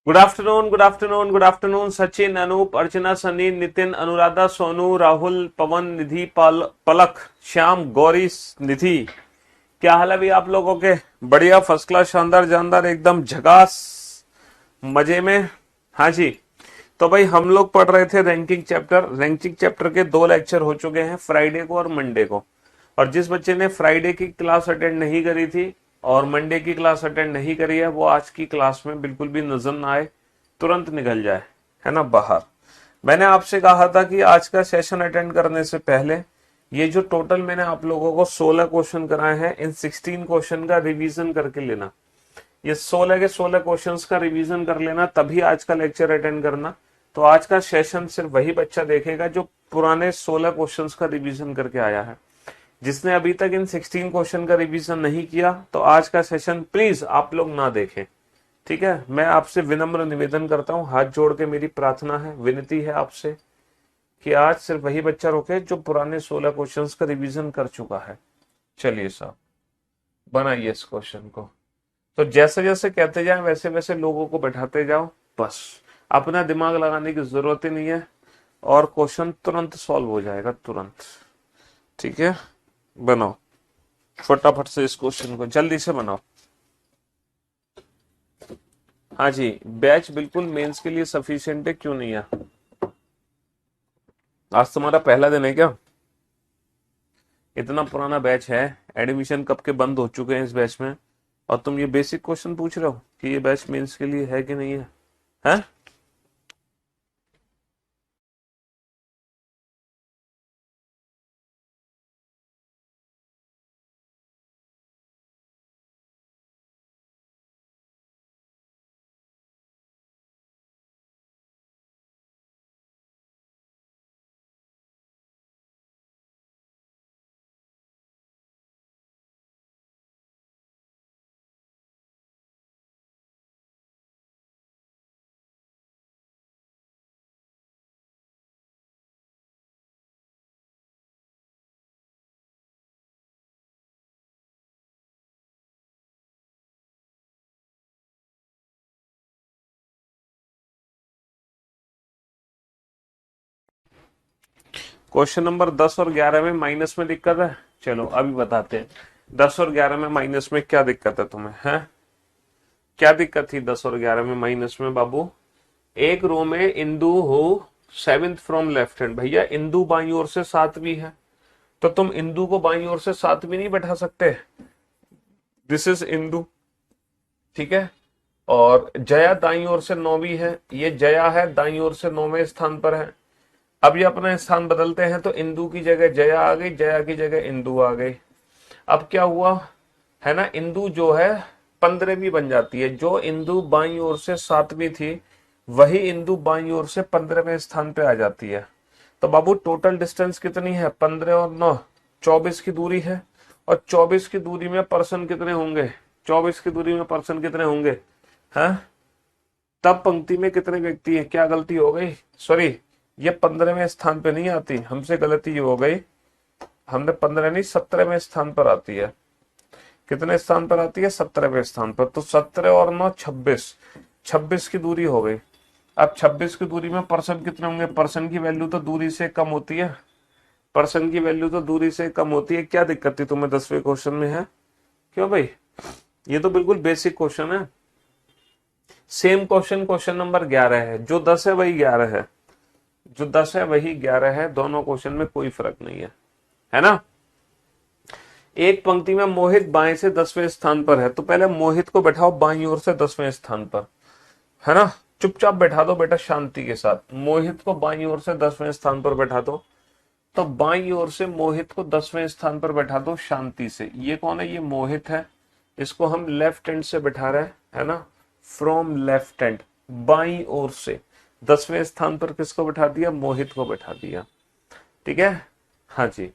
Good afternoon, good afternoon, good afternoon. Sachin, Anoop, Archana, Sunny, Nitin, Anuradha, Sonu, Rahul, Pawan, Nidhi, Palak, Shyam, Gauri, Nidhi. क्या हाल है भाई आप लोगों के? बढ़िया, फर्स्ट क्लास, शानदार जानदार, एकदम झकास, मजे में। हाँ जी। तो भाई हम लोग पढ़ रहे थे रैंकिंग चैप्टर के दो लेक्चर हो चुके हैं, फ्राइडे को और मंडे को। और जिस बच्चे ने फ्राइडे की क्लास अटेंड नहीं करी थी और मंडे की क्लास अटेंड नहीं करी है, वो आज की क्लास में बिल्कुल भी नजर ना आए, तुरंत निकल जाए, है ना, बाहर। मैंने आपसे कहा था कि आज का सेशन अटेंड करने से पहले ये जो टोटल मैंने आप लोगों को 16 क्वेश्चन कराए हैं, इन 16 क्वेश्चन का रिवीजन करके लेना। ये 16 के 16 क्वेश्चंस का रिवीजन कर लेना, तभी आज का लेक्चर अटेंड करना। तो आज का सेशन सिर्फ वही बच्चा देखेगा जो पुराने 16 क्वेश्चंस का रिवीजन करके आया है। जिसने अभी तक इन 16 क्वेश्चन का रिवीजन नहीं किया, तो आज का सेशन प्लीज आप लोग ना देखें। ठीक है, मैं आपसे विनम्र निवेदन करता हूं, हाथ जोड़ के मेरी प्रार्थना है, विनती है आपसे कि आज सिर्फ वही बच्चा रोके जो पुराने 16 क्वेश्चंस का रिवीजन कर चुका है। चलिए साहब, बनाइए इस क्वेश्चन को। तो जैसे जैसे कहते जाए वैसे वैसे लोगों को बैठाते जाओ, बस। अपना दिमाग लगाने की जरूरत ही नहीं है, और क्वेश्चन तुरंत सॉल्व हो जाएगा, तुरंत। ठीक है, बनाओ फटाफट से इस क्वेश्चन को, जल्दी से बनाओ। हाँ जी, बैच बिल्कुल मेंस के लिए सफिशिएंट है, क्यों नहीं है? आज तुम्हारा पहला दिन है क्या? इतना पुराना बैच है, एडमिशन कब के बंद हो चुके हैं इस बैच में, और तुम ये बेसिक क्वेश्चन पूछ रहे हो कि ये बैच मेंस के लिए है कि नहीं है? हैं? क्वेश्चन नंबर 10 और 11 में माइनस में दिक्कत है? चलो अभी बताते हैं। 10 और 11 में माइनस में क्या दिक्कत है तुम्हें, है? क्या दिक्कत थी 10 और 11 में माइनस में बाबू? एक रो में इंदु हो, सेवेंथ फ्रॉम लेफ्ट हैंड। भैया इंदु बाई ओर से सातवीं है, तो तुम इंदु को बाई ओर से सातवीं नहीं बैठा सकते? दिस इज इंदु, ठीक है। और जया दाई ओर से नौवीं है, ये जया है, दाई ओर से 9वें स्थान पर है। अब ये अपना स्थान बदलते हैं, तो इंदु की जगह जया आ गई, जया की जगह इंदु आ गई। अब क्या हुआ, है ना, इंदु जो है 15वीं बन जाती है। जो इंदु बाई ओर से सातवीं थी, वही इंदु बाई ओर से 15वें स्थान पे आ जाती है। तो बाबू टोटल डिस्टेंस कितनी है? 15 और 9, 24 की दूरी है। और 24 की दूरी में पर्सन कितने होंगे? 24 की दूरी में पर्सन कितने होंगे, हैं? तब पंक्ति में कितने व्यक्ति हैं? क्या गलती हो गई, सॉरी, ये 15वें स्थान पे नहीं आती, हमसे गलती हो गई। हमने 15 नहीं, 17वें स्थान पर आती है। कितने स्थान पर आती है? 17वें स्थान पर। तो 17 और 9 26, 26 की दूरी हो गई। अब 26 की दूरी में पर्सन कितने होंगे? पर्सन की वैल्यू तो दूरी से कम होती है, पर्सन की वैल्यू तो दूरी से कम होती है। क्या दिक्कत थी तुम्हें 10वें क्वेश्चन में, है? क्यों भाई, ये तो बिल्कुल बेसिक क्वेश्चन है। सेम क्वेश्चन क्वेश्चन नंबर 11 है, जो 10 है वही 11 है, जो 10 है वही 11 है, दोनों क्वेश्चन में कोई फर्क नहीं है ना? एक पंक्ति में मोहित बाएं से 10वें स्थान पर है, तो पहले मोहित को बैठाओ बाईं ओर से 10वें स्थान पर, है ना? चुपचाप बैठा दो बेटा, शांति के साथ। मोहित को बाईं ओर से 10वें स्थान पर बैठा दो। तो बाईं ओर से मोहित को 10वें स्थान पर बैठा दो शांति से। ये कौन है? ये मोहित है, इसको हम लेफ्ट हैंड से बैठा रहे हैं, है ना? फ्रॉम लेफ्ट हैंड, बाईं ओर से 10वें स्थान पर किसको बैठा दिया? मोहित को बैठा दिया, ठीक है। हाँ जी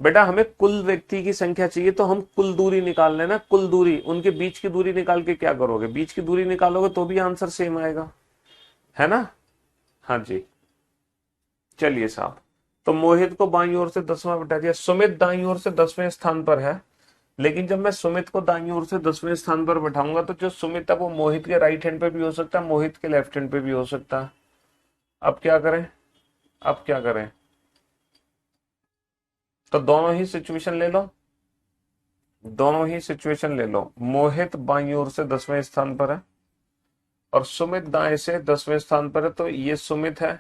बेटा, हमें कुल व्यक्ति की संख्या चाहिए, तो हम कुल दूरी निकाल लेना। कुल दूरी, उनके बीच की दूरी निकाल के क्या करोगे? बीच की दूरी निकालोगे तो भी आंसर सेम आएगा, है ना? हाँ जी, चलिए साहब। तो मोहित को बाईं ओर से 10वां बैठा दिया, सुमित दाईं ओर से 10वें स्थान पर है, लेकिन जब मैं सुमित को दाईं ओर से 10वें स्थान पर बैठाऊंगा तो जो सुमित है वो मोहित के राइट हैंड पे भी हो सकता है, मोहित के लेफ्ट हैंड पे भी हो सकता है। अब क्या करें, अब क्या करें? तो दोनों ही सिचुएशन ले लो, दोनों ही सिचुएशन ले लो। मोहित बाईं ओर से 10वें स्थान पर है और सुमित दाएं से 10वें स्थान पर है, तो ये सुमित है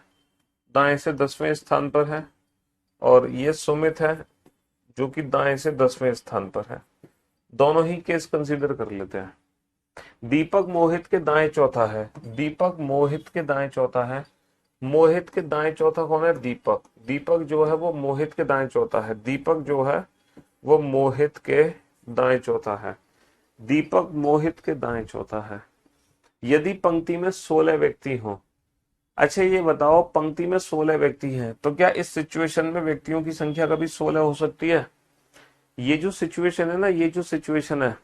दाएं से 10वें स्थान पर है और ये सुमित है जो कि दाएं से 10वें स्थान पर है। दोनों ही केस कंसीडर कर लेते हैं। दीपक मोहित के दाएं चौथा है, दीपक मोहित के दाएं चौथा है। मोहित के दाएं चौथा कौन है? दीपक। दीपक जो है वो मोहित के दाएं चौथा है, दीपक जो है वो मोहित के दाएं चौथा है, दीपक मोहित के दाएं चौथा है। यदि पंक्ति में 16 व्यक्ति हों, अच्छा ये बताओ पंक्ति में 16 व्यक्ति हैं तो क्या इस सिचुएशन में व्यक्तियों की संख्या कभी 16 हो सकती है? ये जो सिचुएशन है ना, ये जो सिचुएशन है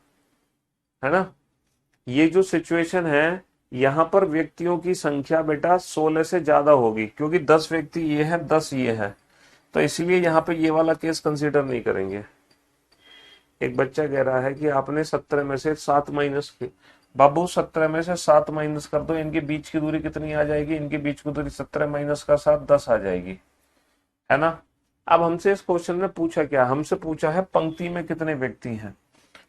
ना, ये जो सिचुएशन है यहां पर व्यक्तियों की संख्या बेटा 16 से ज्यादा होगी, क्योंकि 10 व्यक्ति ये है, 10 ये है, तो इसलिए यहाँ पे ये वाला केस कंसीडर नहीं करेंगे। एक बच्चा कह रहा है कि आपने 17 में से 7 माइनस की। बाबू 17 में से 7 माइनस कर दो, इनके बीच की दूरी कितनी आ जाएगी? इनके बीच की दूरी 17 माइनस का 7 10 आ जाएगी, है ना। अब हमसे इस क्वेश्चन में पूछा क्या? हमसे पूछा है पंक्ति में कितने व्यक्ति हैं।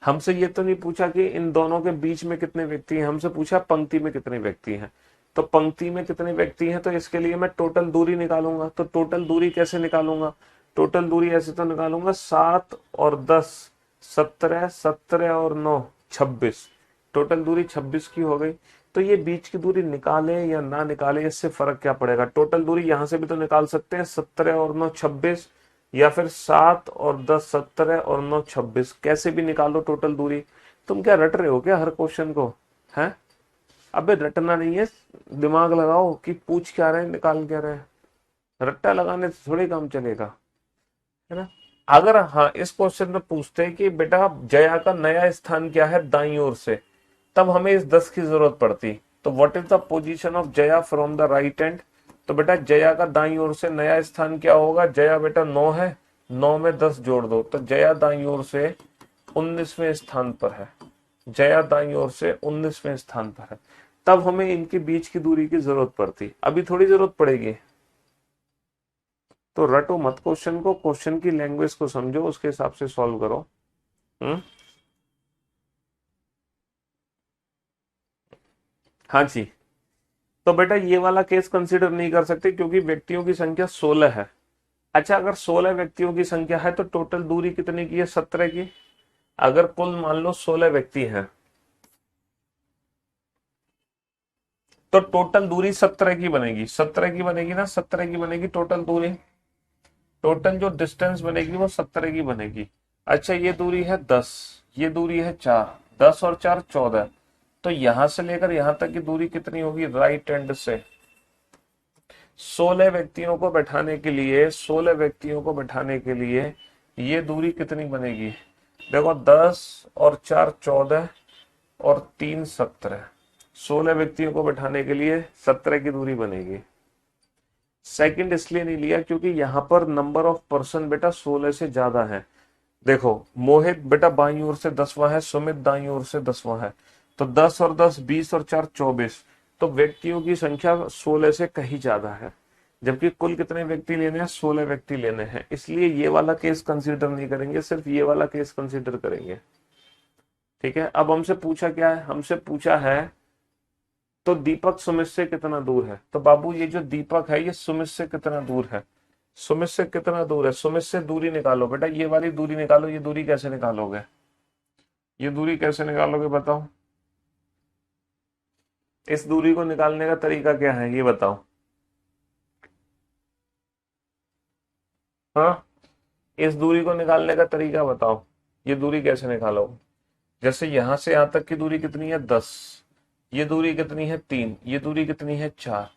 हमसे ये तो नहीं पूछा कि इन दोनों के बीच में कितने व्यक्ति हैं, हमसे पूछा पंक्ति में कितने व्यक्ति हैं। तो पंक्ति में कितने व्यक्ति हैं, तो इसके लिए मैं टोटल दूरी निकालूंगा। तो टोटल दूरी कैसे निकालूंगा? टोटल दूरी ऐसे तो निकालूंगा 7 और 10 17, 17 और 9 26, टोटल दूरी 26 की हो गई। तो ये बीच की दूरी निकाले या ना निकाले इससे फर्क क्या पड़ेगा? टोटल दूरी यहां से भी तो निकाल सकते हैं, 17 और 9 26, या फिर 7 और 10 17 और 9 26, कैसे भी निकालो टोटल दूरी। तुम क्या रट रहे हो क्या हर क्वेश्चन को? हैं? अबे रटना नहीं है, दिमाग लगाओ कि पूछ क्या रहे हैं निकाल क्या रहे हैं। रट्टा लगाने से थोड़ी काम चलेगा, है ना। अगर हाँ इस क्वेश्चन में पूछते हैं कि बेटा जया का नया स्थान क्या है दाईं ओर से, तब हमें इस 10 की जरूरत पड़ती। तो what is the position of Jaya from the right hand? तो बेटा जया का दाईं ओर से नया स्थान क्या होगा? जया बेटा 9 है, 9 में 10 जोड़ दो, तो जया दाईं ओर से 19वें स्थान पर है, जया दाईं ओर से 19वें स्थान पर है। तब हमें इनके बीच की दूरी की जरूरत पड़ती, अभी थोड़ी जरूरत पड़ेगी। तो रटो मत क्वेश्चन को, क्वेश्चन की लैंग्वेज को समझो, उसके हिसाब से सॉल्व करो। हाँ जी। तो बेटा ये वाला केस कंसीडर नहीं कर सकते क्योंकि व्यक्तियों की संख्या 16 है। अच्छा अगर 16 व्यक्तियों की संख्या है तो टोटल दूरी कितने की है? 17 की। अगर कुल मान लो 16 व्यक्ति हैं तो टोटल दूरी 17 की बनेगी, 17 की बनेगी ना, 17 की बनेगी टोटल दूरी। टोटल जो डिस्टेंस बनेगी वो 17 की बनेगी। अच्छा ये दूरी है 10, ये दूरी है 4, 10 और 4 14, तो यहां से लेकर यहां तक की दूरी कितनी होगी? राइट हैंड से 16 व्यक्तियों को बैठाने के लिए, 16 व्यक्तियों को बैठाने के लिए ये दूरी कितनी बनेगी? देखो 10 और 4 14 और 3 17, 16 व्यक्तियों को बैठाने के लिए 17 की दूरी बनेगी। सेकंड इसलिए नहीं लिया क्योंकि यहां पर नंबर ऑफ पर्सन बेटा 16 से ज्यादा है। देखो मोहित बेटा बाईं ओर से 10वां है, सुमित दाईं ओर से 10वां है, तो 10 और 10 20 और 4 24, तो व्यक्तियों की संख्या 16 से कहीं ज्यादा है, जबकि कुल कितने व्यक्ति लेने हैं? 16 व्यक्ति लेने हैं, इसलिए ये वाला केस कंसीडर नहीं करेंगे, सिर्फ ये वाला केस कंसीडर करेंगे। ठीक है। अब हमसे पूछा क्या है? हमसे पूछा है तो दीपक सुमित से कितना दूर है। तो बाबू ये जो दीपक है ये सुमित से कितना दूर है? सुमित से कितना दूर है? सुमित से दूरी निकालो बेटा, ये वाली दूरी निकालो। ये दूरी कैसे निकालोगे? ये दूरी कैसे निकालोगे बताओ? इस दूरी को निकालने का तरीका क्या है ये बताओ? हाँ इस दूरी को निकालने का तरीका बताओ, ये दूरी कैसे निकालोगे? जैसे यहां से यहां तक की दूरी कितनी है? 10, ये दूरी कितनी है? 3, ये दूरी कितनी है? 4।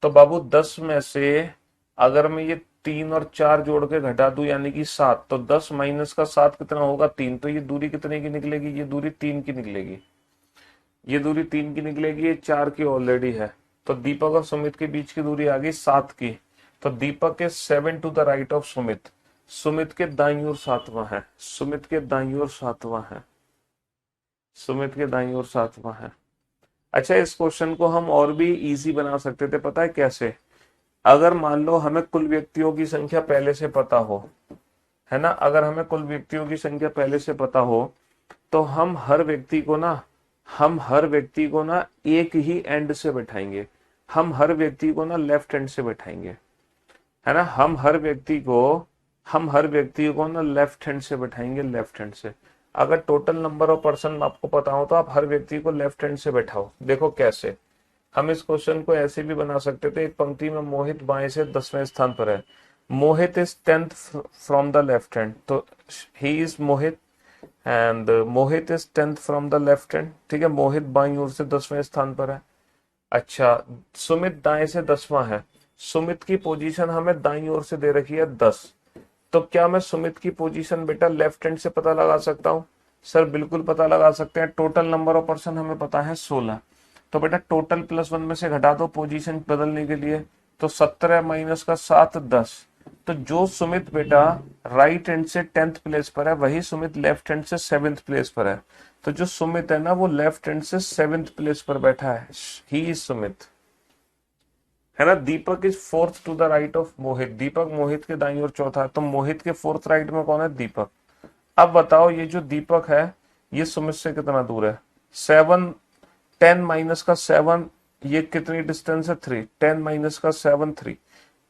तो बाबू 10 में से अगर मैं ये 3 और 4 जोड़ के घटा दूं यानी कि 7, तो 10 माइनस का 7 कितना होगा? 3, तो ये दूरी कितने की निकलेगी? ये दूरी 3 की निकलेगी, ये दूरी 3 की निकलेगी, ये 4 की ऑलरेडी है। तो दीपक और सुमित के बीच की दूरी आ गई 7 की। तो दीपक के 7 to the right of Sumit, Sumit के दाईं ओर 7वां है, सुमित के दाईं ओर 7वां है, सुमित के दाईं ओर 7वां है। अच्छा, इस क्वेश्चन को हम और भी इजी बना सकते थे, पता है कैसे? अगर मान लो हमें कुल व्यक्तियों की संख्या पहले से पता हो, है ना, अगर हमें कुल व्यक्तियों की संख्या पहले से पता हो तो हम हर व्यक्ति को ना एक ही एंड से बैठाएंगे, हम हर व्यक्ति को ना लेफ्ट हैंड से बैठाएंगे, है ना, हम हर व्यक्ति को ना लेफ्ट हैंड से बैठाएंगे, लेफ्ट हैंड से। अगर टोटल नंबर ऑफ पर्सन आपको पता हो तो आप हर व्यक्ति को लेफ्ट हैंड से बैठाओ। देखो कैसे, हम इस क्वेश्चन को ऐसे भी बना सकते थे, एक पंक्ति में मोहित बाएं से 10वें स्थान पर है, Mohit is 10th from the left hand, तो he is Mohit and Mohit is 10th from the left hand, ठीक है, मोहित बाईं ओर से 10वें स्थान पर है। अच्छा, सुमित दाएं से 10वां है, सुमित की पोजीशन हमें दाईं ओर से दे रखी है 10, तो क्या मैं सुमित की पोजीशन बेटा लेफ्ट हैंड से पता लगा सकता हूँ? सर बिल्कुल पता लगा सकते हैं, टोटल नंबर ऑफ पर्सन हमें पता है 16, तो बेटा टोटल +1 में से घटा दो पोजीशन बदलने के लिए, तो 17 माइनस का 7 10, तो जो सुमित बेटा राइट हैंड से 10th प्लेस पर है वही सुमित लेफ्ट हैंड से 7th प्लेस पर है, तो जो सुमित है ना वो लेफ्ट हैंड से 7th प्लेस पर बैठा है, ही इज सुमित, है ना। Deepak is 4th to the right of Mohit, Deepak Mohit के दाईं ओर चौथा है, तो मोहित के 4th राइट में कौन है? दीपक। अब बताओ ये जो दीपक है ये सुमित से कितना दूर है? 7, 10 माइनस का 7, ये कितनी डिस्टेंस है? 3, 10 माइनस का 7 3,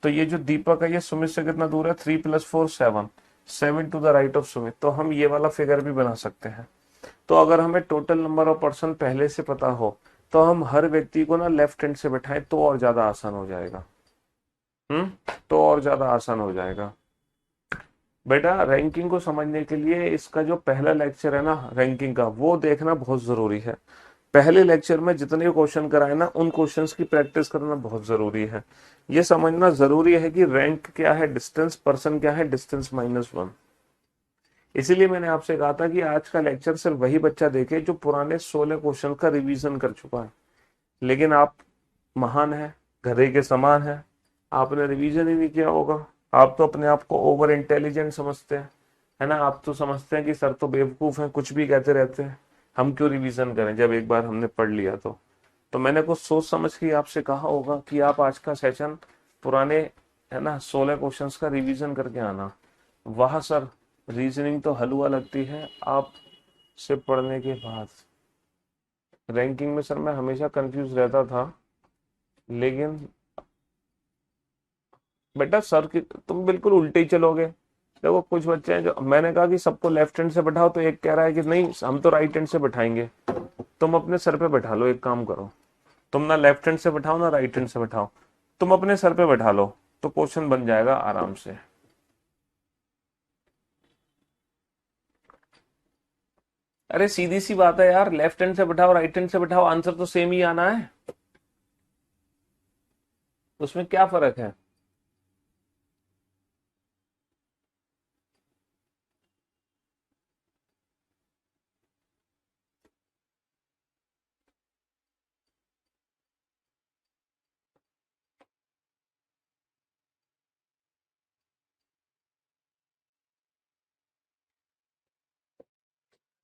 तो ये जो दीपक है ये सुमित से कितना दूर है? 3 + 4 7, 7 to the right of Sumit, तो हम ये वाला फिगर भी बना सकते हैं। तो अगर हमें टोटल नंबर ऑफ पर्सन पहले से पता हो तो हम हर व्यक्ति को ना लेफ्ट हैंड से बैठाएं तो और ज्यादा आसान हो जाएगा। तो और ज्यादा आसान हो जाएगा। बेटा रैंकिंग को समझने के लिए इसका जो पहला लेक्चर है ना रैंकिंग का, वो देखना बहुत जरूरी है। पहले लेक्चर में जितने क्वेश्चन कराए ना उन क्वेश्चंस की प्रैक्टिस करना बहुत जरूरी है। ये समझना जरूरी है कि रैंक क्या है, डिस्टेंस, पर्सन क्या है, डिस्टेंस -1। इसीलिए मैंने आपसे कहा था कि आज का लेक्चर सिर्फ वही बच्चा देखे जो पुराने 16 क्वेश्चन का रिवीजन कर चुका है। लेकिन आप महान है, गधे के समान है, आपने रिवीजन ही नहीं किया होगा। आप तो अपने आप को ओवर इंटेलिजेंट समझते हैं, है ना, आप तो समझते हैं कि सर तो बेवकूफ हैं, कुछ भी कहते रहते हैं, हम क्यों रिवीजन करें जब एक बार हमने पढ़ लिया तो मैंने कुछ सोच समझ के आपसे कहा होगा कि आप आज का सेशन पुराने, है ना, 16 क्वेश्चंस का रिवीजन करके आना। वाह सर, रीजनिंग तो हलवा लगती है आप से पढ़ने के बाद। रैंकिंग में सर मैं हमेशा कंफ्यूज रहता था, लेकिन बेटा सर की तुम बिल्कुल उल्टे ही चलोगे। देखो कुछ बच्चे हैं जो, मैंने कहा कि सबको लेफ्ट हैंड से बैठाओ तो एक कह रहा है कि नहीं हम तो राइट हैंड से बैठाएंगे। तुम अपने सर पे बैठा लो, एक काम करो, तुम ना लेफ्ट हैंड से बैठाओ ना राइट हैंड से बैठाओ, तुम अपने सर पे बैठा लो तो क्वेश्चन बन जाएगा आराम से। अरे सीधी सी बात है यार, लेफ्ट हैंड से बैठाओ राइट हैंड से बैठाओ आंसर तो सेम ही आना है, उसमें क्या फर्क है?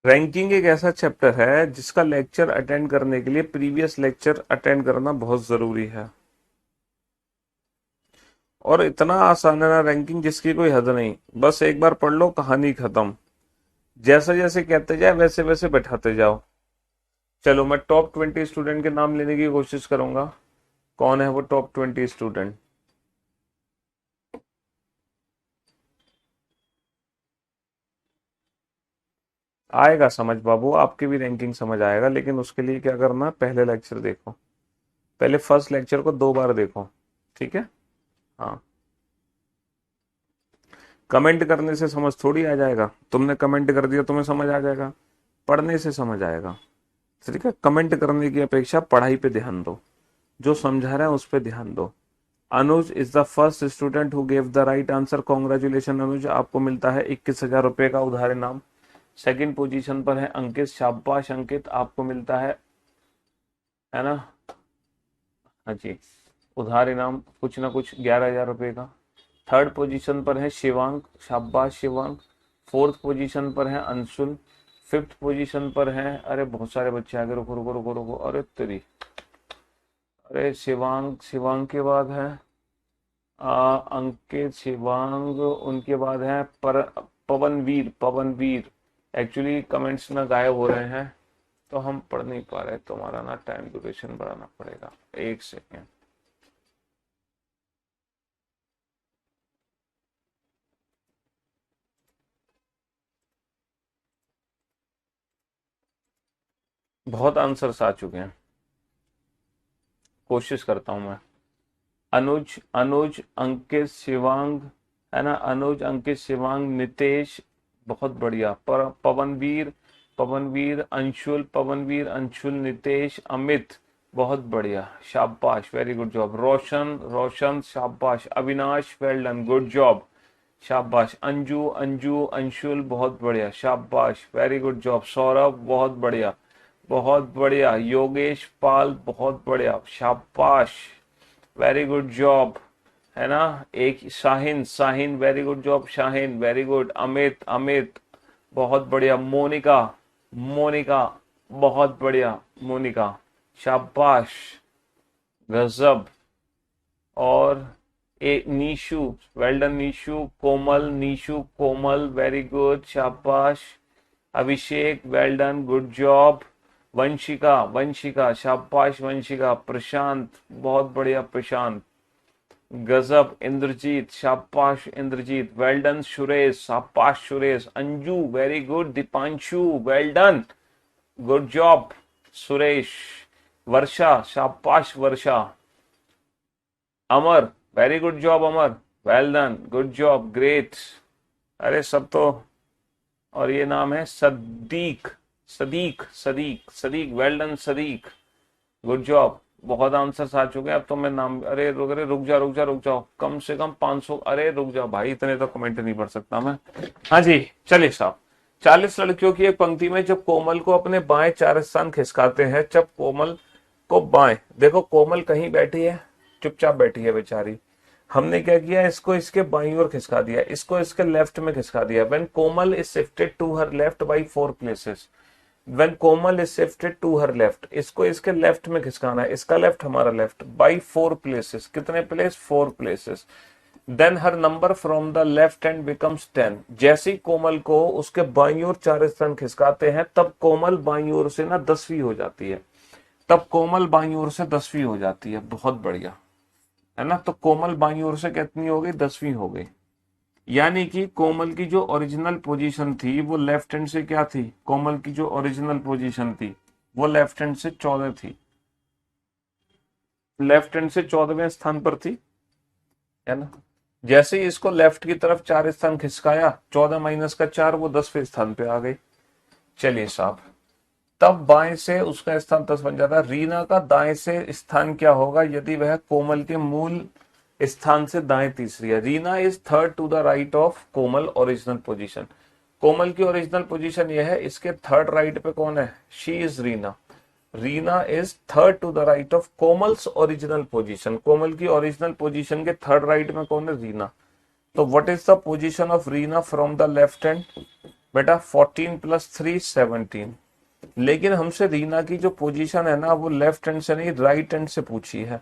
रैंकिंग एक ऐसा चैप्टर है जिसका लेक्चर अटेंड करने के लिए प्रीवियस लेक्चर अटेंड करना बहुत जरूरी है। और इतना आसान है ना रैंकिंग जिसकी कोई हद नहीं, बस एक बार पढ़ लो कहानी खत्म, जैसे जैसे कहते जाए वैसे वैसे बैठाते जाओ। चलो मैं टॉप 20 स्टूडेंट के नाम लेने की कोशिश करूंगा। कौन है वो टॉप 20 स्टूडेंट? आएगा समझ बाबू, आपकी भी रैंकिंग समझ आएगा, लेकिन उसके लिए क्या करना, पहले लेक्चर देखो, पहले फर्स्ट लेक्चर को 2 बार देखो, ठीक है। हाँ, कमेंट करने से समझ थोड़ी आ जाएगा, तुमने कमेंट कर दिया तुम्हें समझ आ जाएगा? पढ़ने से समझ आएगा, ठीक है। कमेंट करने की अपेक्षा पढ़ाई पे ध्यान दो, जो समझा रहा है उस पे ध्यान दो। Anuj is the first student who gave the right answer, congratulation Anuj, आपको मिलता है 21,000 रुपए का उधार इनाम। सेकंड पोजीशन पर है अंकित, शाबाश अंकित, आपको मिलता है ना, हाँ जी, उधार इनाम कुछ ना कुछ 11,000 रुपए का। थर्ड पोजीशन पर है शिवांग, शाबाश शिवांग। फोर्थ पोजीशन पर है अंशुल। फिफ्थ पोजीशन पर है, अरे बहुत सारे बच्चे आगे, रुको रुको रुको रुको, अरे तेरी, अरे शिवांग, शिवांग के बाद है अंकित, शिवांग, उनके बाद है पवनवीर, पवनवीर। एक्चुअली कमेंट्स में गायब हो रहे हैं तो हम पढ़ नहीं पा रहे, तुम्हारा ना टाइम ड्यूरेशन बढ़ाना पड़ेगा, एक सेकेंड। बहुत आंसर्स आ चुके हैं, कोशिश करता हूं मैं। अनुज, अनुज, अंकित, शिवांग, है ना, अनुज, अंकित, शिवांग, नितेश, बहुत बढ़िया। पर पवनवीर, पवनवीर, अंशुल, पवनवीर, अंशुल, नितेश, अमित, बहुत बढ़िया, शाबाश, वेरी गुड जॉब। रोशन, रोशन, शाबाश। Avinash, well done, good job, शाबाश। अंजू, अंजू, अंशुल, बहुत बढ़िया, शाबाश, वेरी गुड जॉब। सौरभ, बहुत बढ़िया, बहुत बढ़िया। योगेश पाल, बहुत बढ़िया, शाबाश, वेरी गुड जॉब, है ना। एक Shaheen, Shaheen, very good job Shaheen, very good. Amit, Amit, बहुत बढ़िया। मोनिका, मोनिका, बहुत बढ़िया मोनिका, शाबाश, गजब। और ए Nishu, well done Nishu. Komal, Nishu, Komal, very good, शाबाश। Abhishek, well done, good job. Vanshika, Vanshika, शाबाश वंशिका। प्रशांत, बहुत बढ़िया प्रशांत, गजब। इंद्रजीत, शाबाश इंद्रजीत, वेल डन। सुरेश, शाबाश Suresh. Anju, very good. Deepanshu, well done, good job Suresh. Varsha, शाबाश Varsha. Amar, very good job Amar, well done, good job, great. अरे सब तो, और ये नाम है Sadiq, Sadiq, Sadiq, Sadiq, well done Sadiq, good job. बहुत आंसर्स आ चुके हैं, अब तो मैं नाम, अरे रुक, अरे रुक जा रुक जा रुक जाओ, कम से कम 500, अरे रुक जा भाई, इतने तो कमेंट नहीं पढ़ सकता मैं। हाँ जी, चलिए साहब। 40 लड़कियों की एक पंक्ति में जब कोमल को अपने बाएं 4 स्थान खिसकाते हैं, जब कोमल को बाएं, देखो कोमल कहीं बैठी है, चुपचाप बैठी है बेचारी, हमने क्या किया, इसको इसके बाईं ओर खिसका दिया, इसको इसके लेफ्ट में खिसका दिया। When Komal is shifted to her left by 4 places, when Komal is shifted to her left, इसको इसके लेफ्ट में खिसकाना है, इसका लेफ्ट हमारा लेफ्ट, बाई 4 प्लेसेस, कितने place, 4 places. Then her number from the left hand becomes 10। जैसे ही कोमल को उसके बाईं ओर 4 स्थान खिसकाते हैं, तब कोमल बाईं ओर से ना 10वीं हो जाती है, तब कोमल बाईं ओर से 10वीं हो जाती है, बहुत बढ़िया, है ना। तो कोमल बाईं ओर से कितनी हो गई, 10वीं हो गई। यानी कि कोमल की जो ओरिजिनल पोजीशन थी वो लेफ्ट हैंड से क्या थी, कोमल की जो ओरिजिनल पोजीशन थी वो लेफ्ट हैंड से 14 थी, लेफ्ट हैंड से 14वें स्थान पर थी, है ना। जैसे ही इसको लेफ्ट की तरफ 4 स्थान खिसकाया, 14 माइनस का 4, वो 10वें स्थान पे आ गई। चलिए साहब, तब बाएं से उसका स्थान 10 बन जाता है। रीना का दाएं से स्थान क्या होगा यदि वह कोमल के मूल स्थान से दाएं तीसरी है। Reena is third to the right of Komal original position. Komal की ओरिजिनल पोजीशन यह है, इसके थर्ड राइट पे कौन है, she is Reena. Reena is third to the right of Komal's original position. Komal की ओरिजिनल पोजीशन के थर्ड राइट में कौन है, रीना। तो what is the position of Reena from the left hand, बेटा 14 प्लस 3 17। लेकिन हमसे रीना की जो पोजीशन है ना, वो लेफ्ट हैंड से नहीं राइट हैंड से पूछी है,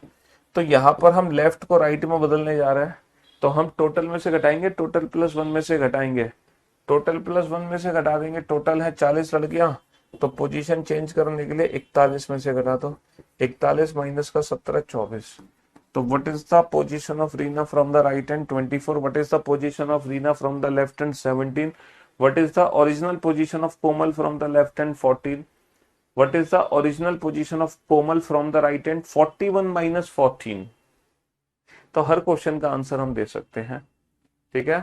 तो यहां पर हम लेफ्ट को राइट में बदलने जा रहे हैं। तो हम टोटल में से घटाएंगे, टोटल प्लस 1 में से घटाएंगे, टोटल प्लस 1 में से घटा देंगे। टोटल है 40 लड़कियां, तो पोजीशन चेंज करने के लिए 41 में से घटा दो, 41 माइनस का 17 24। तो what is the position of Reena from the right hand 24, what is the position of Reena from the left hand 17, what is the original position of Komal from the left hand 14, what is the original position of Komal from the right hand 41 minus 14। तो हर question का answer हम दे सकते हैं, ठीक है।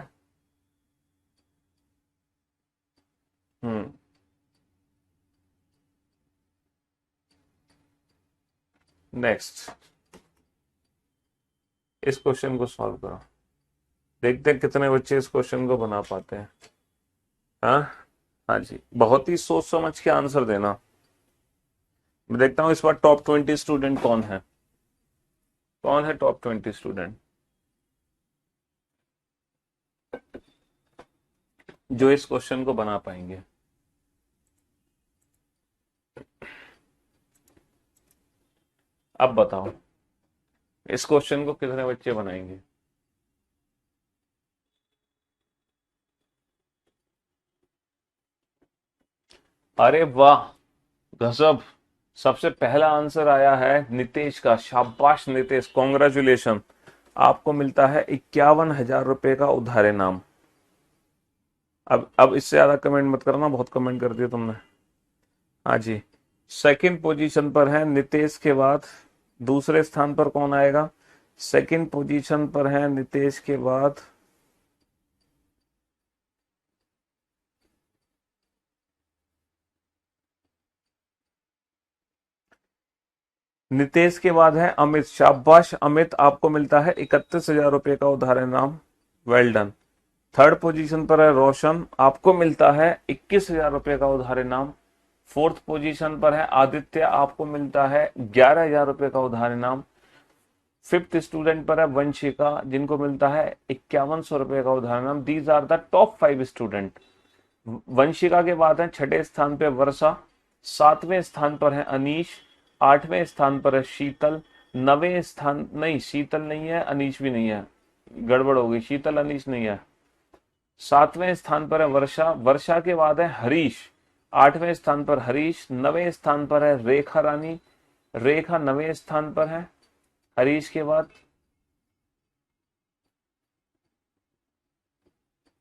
Next, इस question को solve करो, देखते हैं कितने बच्चे इस क्वेश्चन को बना पाते हैं। हाँ, हाँ जी, बहुत ही सोच समझ के आंसर देना। मैं देखता हूं इस बार टॉप 20 स्टूडेंट कौन है, कौन है टॉप 20 स्टूडेंट। जो इस क्वेश्चन को बना पाएंगे। अब बताओ इस क्वेश्चन को कितने बच्चे बनाएंगे? अरे वाह, गजब। सबसे पहला आंसर आया है नितेश का। शाबाश नितेश, कॉन्ग्रेचुलेशन। आपको मिलता है 51,000 रुपए का उधार इनाम। अब इससे ज्यादा कमेंट मत करना, बहुत कमेंट कर दिए तुमने। हाँ जी, सेकंड पोजीशन पर है नितेश के बाद। दूसरे स्थान पर कौन आएगा? सेकंड पोजीशन पर है नितेश के बाद। नितेश के बाद है अमित। शाबाश अमित, आपको मिलता है 31,000 रुपए का उधार इनाम। Well done. थर्ड पोजीशन पर है रोशन, आपको मिलता है 21,000 रुपए का उधार इनाम। फोर्थ पोजीशन पर है आदित्य, आपको मिलता है 11,000 रुपए का उधार इनाम। फिफ्थ स्टूडेंट पर है वंशिका, जिनको मिलता है 5100 रुपए का उधार इनाम। These are the top 5 student. Vanshika के बाद है छठे स्थान पर वर्षा, सातवें स्थान पर है अनीश, आठवें स्थान पर है शीतल, नवें स्थान, नहीं शीतल नहीं है, अनीश भी नहीं है, गड़बड़ हो गई, शीतल अनीश नहीं है। सातवें स्थान पर है वर्षा, वर्षा के बाद है हरीश, आठवें स्थान पर हरीश, नवें स्थान पर है रेखा रानी, रेखा नवें स्थान पर है हरीश के बाद।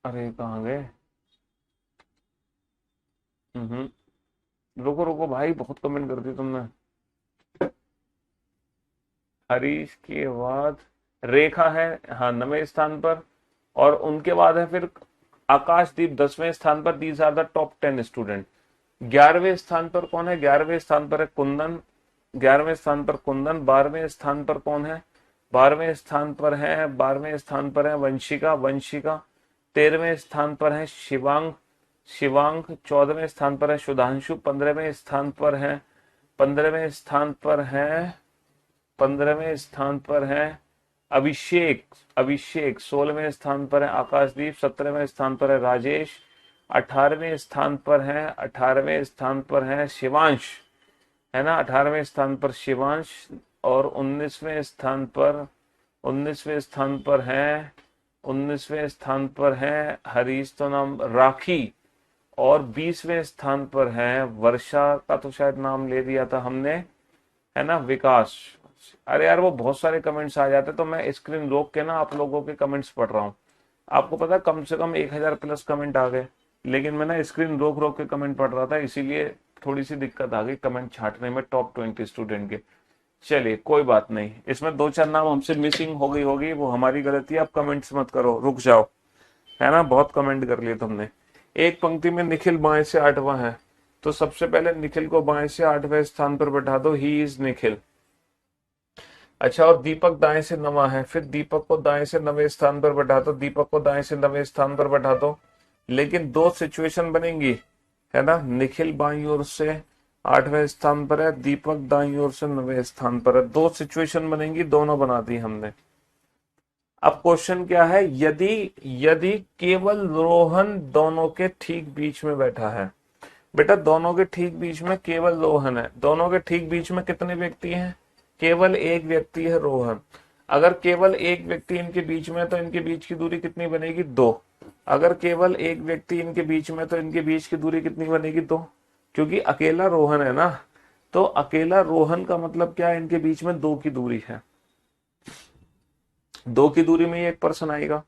अरे कहाँ गए? रुको रुको भाई, बहुत कमेंट कर दी तुमने। हरीश के बाद रेखा है, हाँ, नवें स्थान पर। और उनके बाद है फिर आकाशदीप 10वें स्थान पर। These are the top 10 student. 11वें स्थान पर कौन है? 11वें स्थान पर है कुंदन, 11वें स्थान पर कुंदन। 12वें स्थान पर कौन है? 12वें स्थान पर है वंशिका, वंशिका। 13वें स्थान पर है शिवांग, शिवांग। 14वें स्थान पर है सुधांशु। 15वें स्थान पर है अभिषेक, अभिषेक। 16वें स्थान पर है आकाशदीप। 17वें स्थान पर है राजेश। 18वें स्थान पर है शिवांश, है ना, 18वें स्थान पर शिवांश। और 19वें स्थान पर है हरीश, तो नाम राखी। और 20वें स्थान पर है वर्षा का, तो शायद नाम ले दिया था हमने, है ना, विकास। अरे यार वो बहुत सारे कमेंट्स आ जाते, तो मैं स्क्रीन रोक के ना आप लोगों के कमेंट्स पढ़ रहा हूँ। आपको पता है कम से कम 1000 प्लस कमेंट आ गए, लेकिन मैं ना स्क्रीन रोक रोक के कमेंट पढ़ रहा था, इसीलिए थोड़ी सी दिक्कत आ गई कमेंट छांटने में टॉप 20 स्टूडेंट के। चलिए कोई बात नहीं, इसमें 2-4 नाम हमसे मिसिंग हो गई होगी, वो हमारी गलती है। आप कमेंट्स मत करो, रुक जाओ, है ना, बहुत कमेंट कर लिए तुमने। एक पंक्ति में निखिल बाएं से 8वां है, तो सबसे पहले निखिल को बाएं से 8वें स्थान पर बैठा दो, ही इज निखिल। अच्छा, और दीपक दाएं से 9वां है, फिर दीपक को दाएं से 9वें स्थान पर बैठा दो, दीपक को दाएं से 9वें स्थान पर बैठा दो। लेकिन दो सिचुएशन बनेंगी, है ना, निखिल बाईं ओर से 8वें स्थान पर है, दीपक दाईं ओर से 9वें स्थान पर है। दो सिचुएशन बनेंगी, दोनों बना दी हमने। अब क्वेश्चन क्या है? यदि यदि केवल रोहन दोनों के ठीक बीच में बैठा है। बेटा दोनों के ठीक बीच में केवल रोहन है। दोनों के ठीक बीच में कितने व्यक्ति हैं? केवल एक व्यक्ति है, रोहन। अगर केवल एक व्यक्ति इनके बीच में है, तो इनके बीच की दूरी कितनी बनेगी? 2। अगर केवल एक व्यक्ति इनके बीच में, तो इनके बीच की दूरी कितनी बनेगी? 2, क्योंकि अकेला रोहन है ना। तो अकेला रोहन का मतलब क्या है? इनके बीच में 2 की दूरी है। 2 की दूरी में ही एक पर्सन आएगा।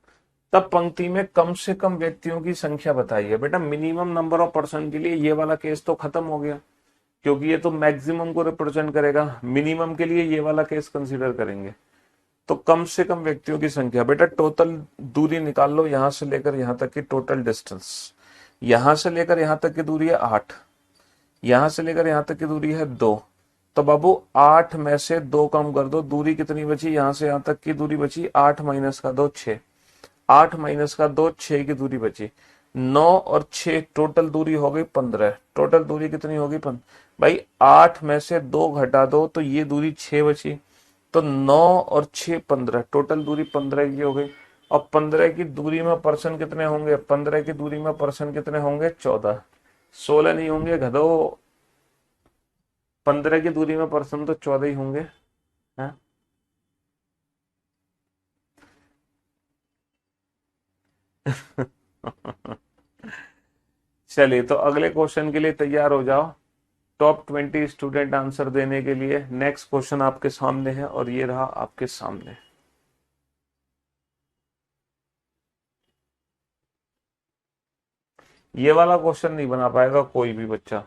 तब पंक्ति में कम से कम व्यक्तियों की संख्या बताइए। बेटा मिनिमम नंबर ऑफ पर्सन के लिए ये वाला केस तो खत्म हो गया, क्योंकि ये तो मैक्सिमम को रिप्रेजेंट करेगा। मिनिमम के लिए ये वाला केस कंसीडर करेंगे। तो कम से कम व्यक्तियों की संख्या, बेटा टोटल दूरी निकाल लो, यहां से लेकर यहां तक की टोटल डिस्टेंस। यहां से लेकर यहां तक की दूरी है 8, यहां से लेकर यहां तक की दूरी है 2। तो बाबू 8 में से 2 कम कर दो, दूरी कितनी बची? यहां से यहां तक की दूरी बची 8 माइनस का 2, 6। 8 माइनस का 2, 6 की दूरी बची। 9 और 6 टोटल दूरी हो गई 15। टोटल दूरी कितनी होगी? 15। भाई 8 में से 2 घटा दो तो ये दूरी 6 बची। तो 9 और 6 15, टोटल दूरी 15 की हो गई। और 15 की दूरी में पर्सन कितने होंगे? 15 की दूरी में पर्सन कितने होंगे? 14। 16 नहीं होंगे गधो, 15 की दूरी में पर्सन तो 14 ही होंगे। हैं? चलिए, तो अगले क्वेश्चन के लिए तैयार हो जाओ। टॉप 20 स्टूडेंट आंसर देने के लिए नेक्स्ट क्वेश्चन आपके सामने है, और ये रहा आपके सामने। ये वाला क्वेश्चन नहीं बना पाएगा कोई भी बच्चा।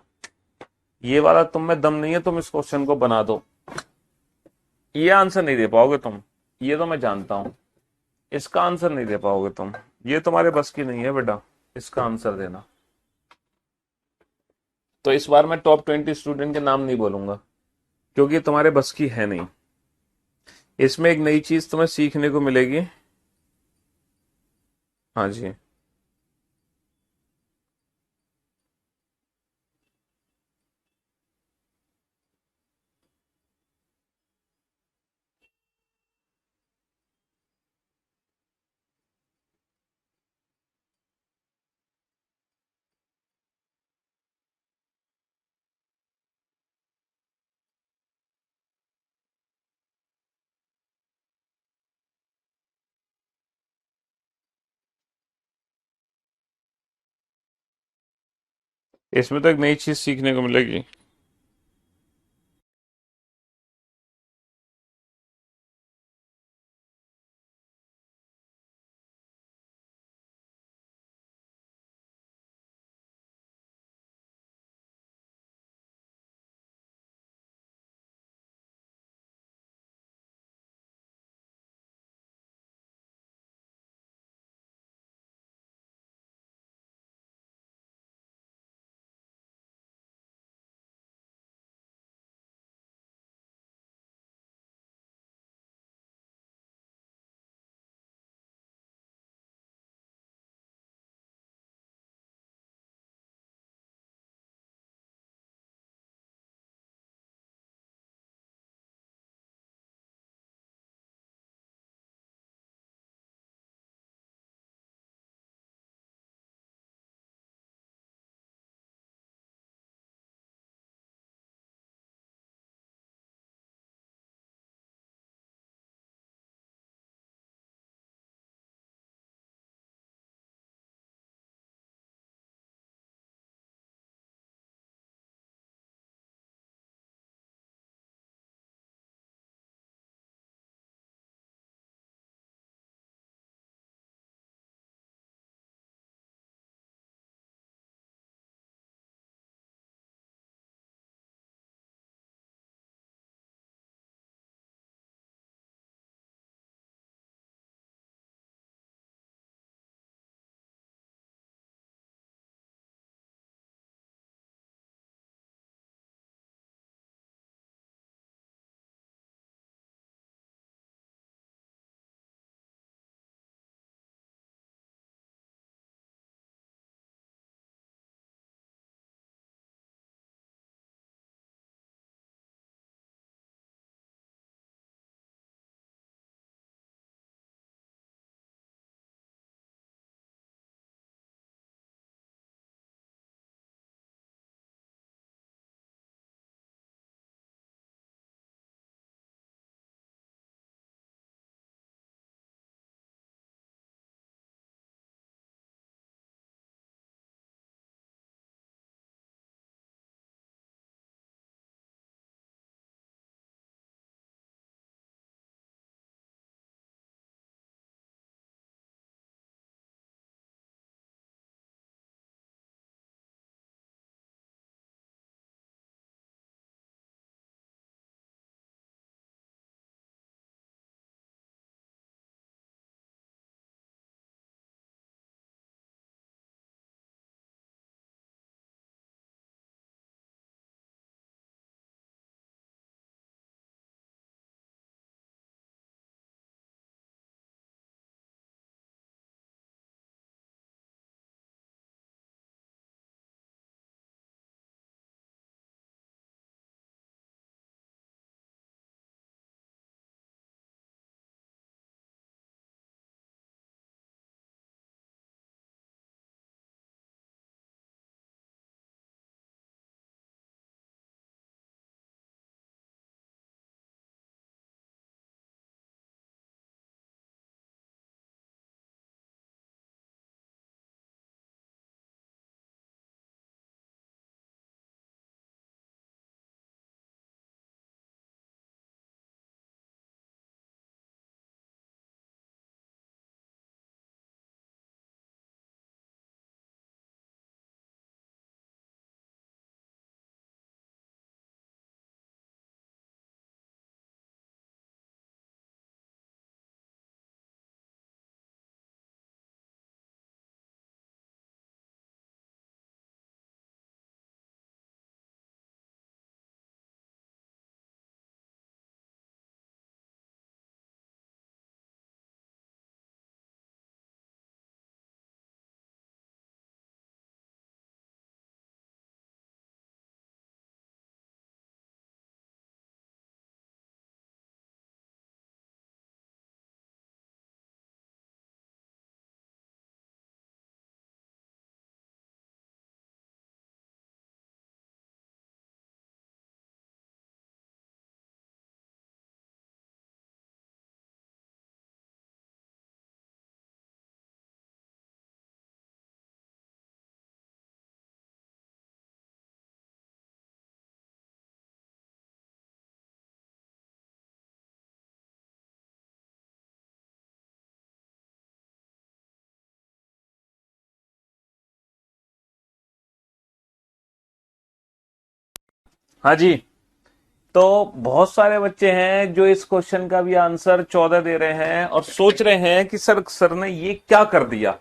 ये वाला तुम में दम नहीं है, तुम इस क्वेश्चन को बना दो। ये आंसर नहीं दे पाओगे तुम, ये तो मैं जानता हूं। इसका आंसर नहीं दे पाओगे तुम, ये तुम्हारे बस की नहीं है बेटा, इसका आंसर देना। तो इस बार मैं टॉप 20 स्टूडेंट के नाम नहीं बोलूंगा, क्योंकि तुम्हारे बस की है नहीं। इसमें एक नई चीज तुम्हें सीखने को मिलेगी। हाँ जी। इसमें तो एक नई चीज सीखने को मिलेगी। हाँ जी। तो बहुत सारे बच्चे हैं जो इस क्वेश्चन का भी आंसर 14 दे रहे हैं और सोच रहे हैं कि सर ने ये क्या कर दिया।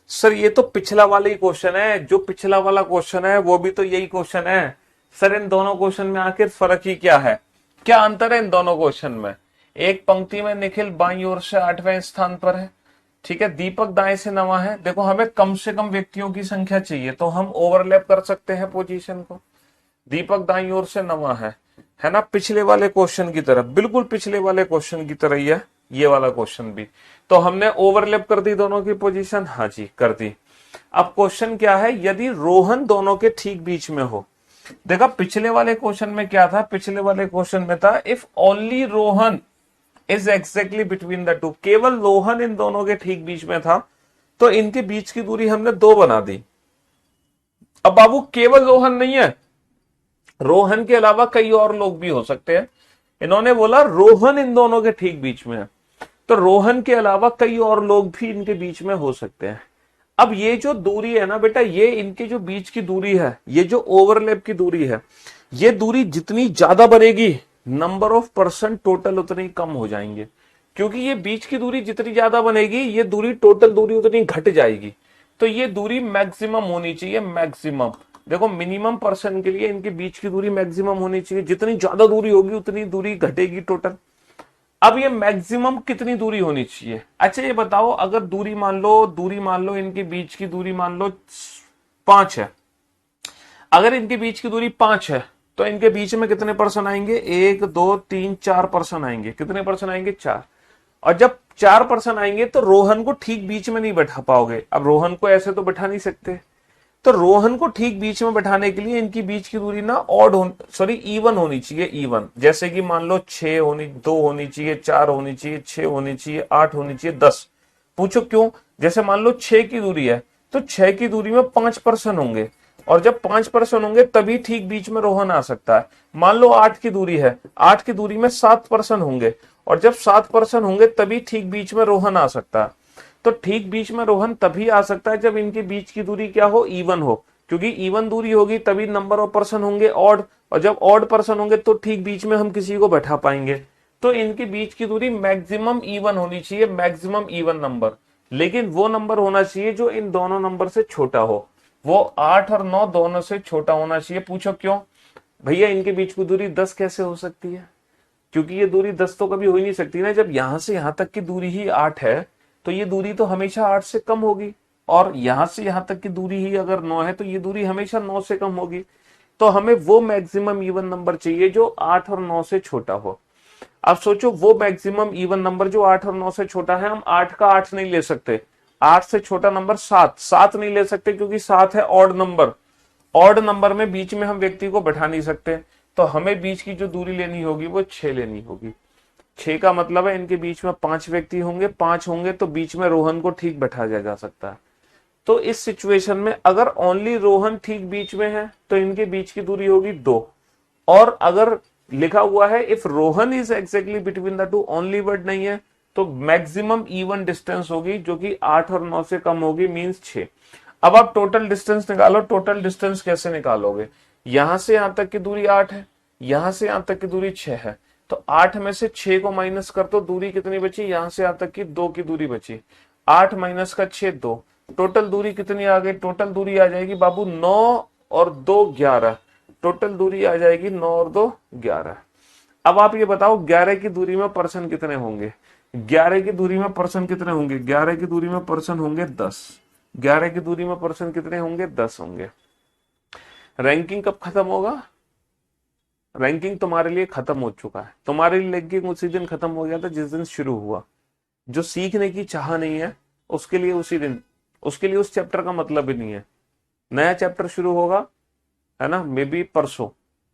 सर ये तो पिछला वाला ही क्वेश्चन है, जो पिछला वाला क्वेश्चन है वो भी तो यही क्वेश्चन है। सर इन दोनों क्वेश्चन में आखिर फर्क ही क्या है, क्या अंतर है इन दोनों क्वेश्चन में। एक पंक्ति में निखिल बाईं ओर से 8वें स्थान पर है, ठीक है, दीपक दाएं से 9वां है। देखो हमें कम से कम व्यक्तियों की संख्या चाहिए, तो हम ओवरलैप कर सकते हैं पोजीशन को। दीपक दाईं ओर से 9वां है ना, पिछले वाले क्वेश्चन की तरह, बिल्कुल पिछले वाले क्वेश्चन की तरह ही है ये वाला क्वेश्चन भी। तो हमने ओवरलैप कर दी दोनों की पोजीशन, हाँ जी कर दी। अब क्वेश्चन क्या है, यदि रोहन दोनों के ठीक बीच में हो। देखा पिछले वाले क्वेश्चन में क्या था, पिछले वाले क्वेश्चन में था if only Rohan is exactly between the two, केवल रोहन इन दोनों के ठीक बीच में था, तो इनके बीच की दूरी हमने 2 बना दी। अब बाबू केवल रोहन नहीं है, रोहन के अलावा कई और लोग भी हो सकते हैं। इन्होंने बोला रोहन इन दोनों के ठीक बीच में है, तो रोहन के अलावा कई और लोग भी इनके बीच में हो सकते हैं। अब ये जो दूरी है ना बेटा, ये इनके जो बीच की दूरी है, ये जो ओवरलैप की दूरी है, ये दूरी जितनी ज्यादा बढ़ेगी नंबर ऑफ पर्सन टोटल उतनी कम हो जाएंगे। क्योंकि ये बीच की दूरी जितनी ज्यादा बनेगी, ये दूरी टोटल दूरी उतनी घट जाएगी। तो ये दूरी मैक्सिमम होनी चाहिए, मैक्सिमम। देखो मिनिमम पर्सन के लिए इनके बीच की दूरी मैक्सिमम होनी चाहिए, जितनी ज्यादा दूरी होगी उतनी दूरी घटेगी टोटल। अब ये मैक्सिमम कितनी दूरी होनी चाहिए। अच्छा ये बताओ, अगर दूरी मान लो इनके बीच की दूरी मान लो 5 है, अगर इनके बीच की दूरी 5 है, तो इनके बीच में कितने पर्सन आएंगे, 1 2 3 4 पर्सन आएंगे। कितने पर्सन आएंगे, 4। और जब 4 पर्सन आएंगे तो रोहन को ठीक बीच में नहीं बैठा पाओगे। अब रोहन को ऐसे तो बैठा नहीं सकते, तो रोहन को ठीक बीच में बैठाने के लिए इनकी बीच की दूरी ना इवन होनी चाहिए, इवन। जैसे कि मान लो 2 होनी चाहिए, 4 होनी चाहिए, 6 होनी चाहिए, 8 होनी चाहिए, 10। पूछो क्यों। जैसे मान लो 6 की दूरी है, तो 6 की दूरी में 5 पर्सन होंगे, और जब 5 पर्सन होंगे तभी ठीक बीच में रोहन आ सकता है। मान लो 8 की दूरी है, 8 की दूरी में 7 पर्सन होंगे, और जब 7 पर्सन होंगे तभी ठीक बीच में रोहन आ सकता है। तो ठीक बीच में रोहन तभी आ सकता है जब इनके बीच की दूरी क्या हो, इवन हो। क्योंकि इवन दूरी होगी तभी नंबर ऑफ पर्सन होंगे ऑड, और जब ऑड पर्सन होंगे तो ठीक बीच में हम किसी को बैठा पाएंगे। तो इनके बीच की दूरी मैक्सिमम इवन होनी चाहिए, मैक्सिमम इवन नंबर। लेकिन वो नंबर होना चाहिए जो इन दोनों नंबर से छोटा हो, वो 8 और 9 दोनों से छोटा होना चाहिए। पूछो क्यों भैया, इनके बीच की दूरी 10 कैसे हो सकती है। क्योंकि ये दूरी 10 तो कभी हो ही नहीं सकती ना। जब यहां से यहां तक की दूरी ही 8 है, तो ये दूरी तो हमेशा 8 से कम होगी। और यहां से यहां तक की दूरी ही अगर 9 है, तो ये दूरी हमेशा 9 से कम होगी। तो हमें वो मैक्सिमम इवन नंबर चाहिए जो 8 और 9 से छोटा हो। अब सोचो वो मैक्सिमम इवन नंबर जो 8 और 9 से छोटा है, हम 8 का 8 नहीं ले सकते। 8 से छोटा नंबर 7 नहीं ले सकते, क्योंकि 7 है ऑड नंबर। ऑड नंबर में बीच में हम व्यक्ति को बैठा नहीं सकते। तो हमें बीच की जो दूरी लेनी होगी वो 6 लेनी होगी। 6 का मतलब है इनके बीच में 5 व्यक्ति होंगे, 5 होंगे तो बीच में रोहन को ठीक बैठाया जा सकता है। तो इस सिचुएशन में अगर ओनली रोहन ठीक बीच में है, तो इनके बीच की दूरी होगी 2। और अगर लिखा हुआ है if Rohan is exactly between the two, only word नहीं है, तो मैक्सिमम इवन डिस्टेंस होगी जो कि 8 और 9 से कम होगी, मींस 6। अब आप टोटल डिस्टेंस निकालो। टोटल डिस्टेंस कैसे निकालोगे, यहां से यहां तक की दूरी 8 है, यहां से यहां तक की दूरी 6 है, तो 8 में से 6 को माइनस कर दो, दूरी कितनी बची, यहां से यहां तक की 2 की दूरी बची। 8 माइनस का 6 2, टोटल दूरी कितनी आ गई, टोटल दूरी आ जाएगी बाबू 9 और 2 11। टोटल दूरी आ जाएगी 9 और 2 11। अब आप ये बताओ 11 की दूरी में पर्सन कितने होंगे, 11 की दूरी में पर्सन कितने होंगे, 11 की दूरी में पर्सन होंगे 10। 11 की दूरी में पर्सन कितने होंगे, 10 होंगे। रैंकिंग कब खत्म होगा, रैंकिंग तुम्हारे लिए खत्म हो चुका है। तुम्हारे लिए रैंकिंग उसी दिन खत्म हो गया था जिस दिन शुरू हुआ। जो सीखने की चाह नहीं है उसके लिए उसी दिन, उसके लिए उस चैप्टर का मतलब ही नहीं है। नया चैप्टर शुरू होगा, है ना, मे बी परसों,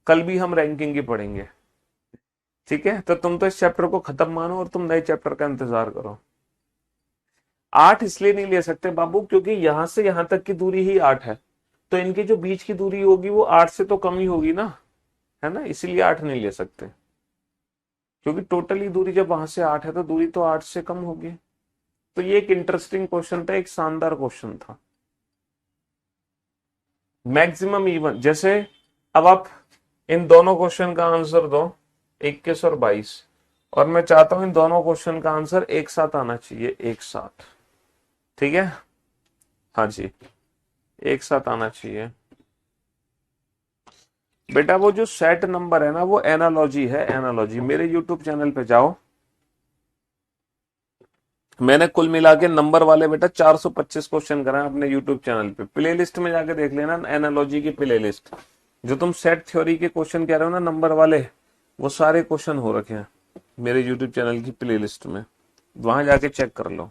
कल भी हम रैंकिंग ही पढ़ेंगे। ठीक है, तो तुम तो इस चैप्टर को खत्म मानो और तुम नए चैप्टर का इंतजार करो। 8 इसलिए नहीं ले सकते बाबू क्योंकि यहां से यहां तक की दूरी ही 8 है, तो इनकी जो बीच की दूरी होगी वो 8 से तो कम ही होगी ना, है ना, इसीलिए 8 नहीं ले सकते। क्योंकि टोटली दूरी जब वहां से 8 है तो दूरी तो 8 से कम होगी। तो ये एक इंटरेस्टिंग क्वेश्चन था, एक शानदार क्वेश्चन था। मैक्सिमम इवन, जैसे अब आप इन दोनों क्वेश्चन का आंसर दो, 21 और 22। और मैं चाहता हूं इन दोनों क्वेश्चन का आंसर एक साथ आना चाहिए, एक साथ। ठीक है, हाँ जी, एक साथ आना चाहिए। बेटा वो जो सेट नंबर है ना, वो एनालॉजी है, एनालॉजी। मेरे यूट्यूब चैनल पे जाओ, मैंने कुल मिला के नंबर वाले बेटा 425 क्वेश्चन कराए अपने यूट्यूब चैनल पे। प्लेलिस्ट में जाके देख लेना, एनालॉजी की प्लेलिस्ट। जो तुम सेट थ्योरी के क्वेश्चन कह रहे हो ना नंबर वाले, वो सारे क्वेश्चन हो रखे हैं मेरे यूट्यूब चैनल की प्लेलिस्ट में, वहां जाके चेक कर लो।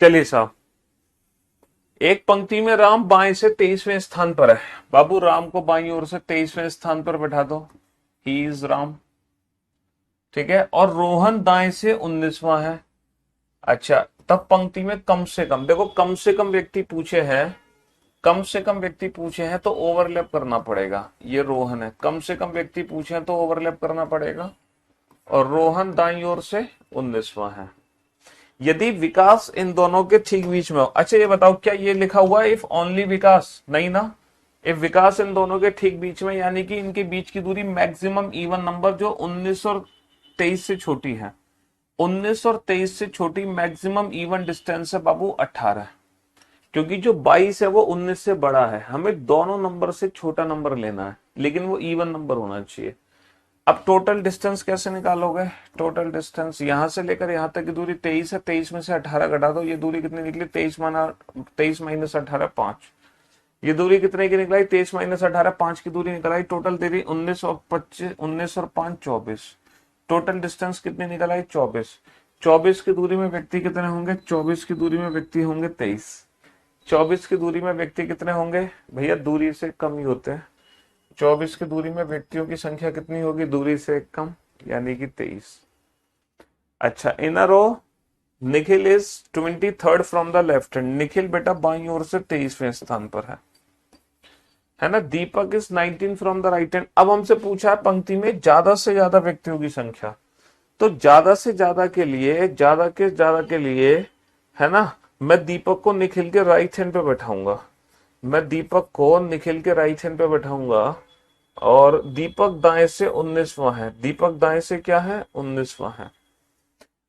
चलिए साहब, एक पंक्ति में राम बाएं से 23वें स्थान पर है। बाबू राम को बाईं ओर से 23वें स्थान पर बैठा दो, ही इज राम। ठीक है, और रोहन दाएं से 19वां है। अच्छा, तब पंक्ति में कम से कम, देखो कम से कम व्यक्ति पूछे हैं, कम से कम व्यक्ति पूछे हैं तो ओवरलैप करना पड़ेगा। ये रोहन है, कम से कम व्यक्ति पूछे हैं तो ओवरलैप करना पड़ेगा। और रोहन दाईं ओर से 19वां है। यदि विकास इन दोनों के ठीक बीच में हो। अच्छा ये बताओ, क्या ये लिखा हुआ है इफ ओनली विकास? नहीं ना। इफ विकास इन दोनों के ठीक बीच में, यानी कि इनके बीच की दूरी मैक्सिमम इवन नंबर जो 19 और 23 से छोटी है, 19 और 23 से छोटी मैक्सिमम इवन डिस्टेंस है बाबू 18। क्योंकि जो 22 है वो 19 से बड़ा है, हमें दोनों नंबर से छोटा नंबर लेना है, लेकिन वो इवन नंबर होना चाहिए। अब टोटल डिस्टेंस कैसे निकालोगे? टोटल डिस्टेंस यहां से लेकर यहां तक की दूरी 23 है, 23 में से 18 घटा दो, ये दूरी कितनी निकली? 23 माना 23 माइनस 18 5। ये दूरी कितने की निकलाई? 23 माइनस 18 5 की दूरी निकल आई। टोटल तेरी 19 और 25, 19 और 5 24। टोटल डिस्टेंस कितनी निकल आई? 24। 24 की दूरी में व्यक्ति कितने होंगे? 24 की दूरी में व्यक्ति होंगे 23। 24 की दूरी में व्यक्ति कितने होंगे भैया? दूरी से कम ही होते हैं। 24 की दूरी में व्यक्तियों की संख्या कितनी होगी? दूरी से कम, यानी कि 23। अच्छा, inner row Nikhil is 23rd from the left hand. Nikhil बेटा बाईं ओर से 23वें स्थान पर है ना। Deepak is 19 from the right hand. अब हमसे पूछा है पंक्ति में ज्यादा से ज्यादा व्यक्तियों की संख्या, तो ज्यादा से ज्यादा के लिए, ज्यादा के ज्यादा के लिए, है ना, मैं दीपक को निखिल के राइट हैंड पे बैठाऊंगा, मैं दीपक को निखिल के राइट हैंड पे बैठाऊंगा, और दीपक दाएं से 19वां है, दीपक दाएं से क्या है, 19वां है।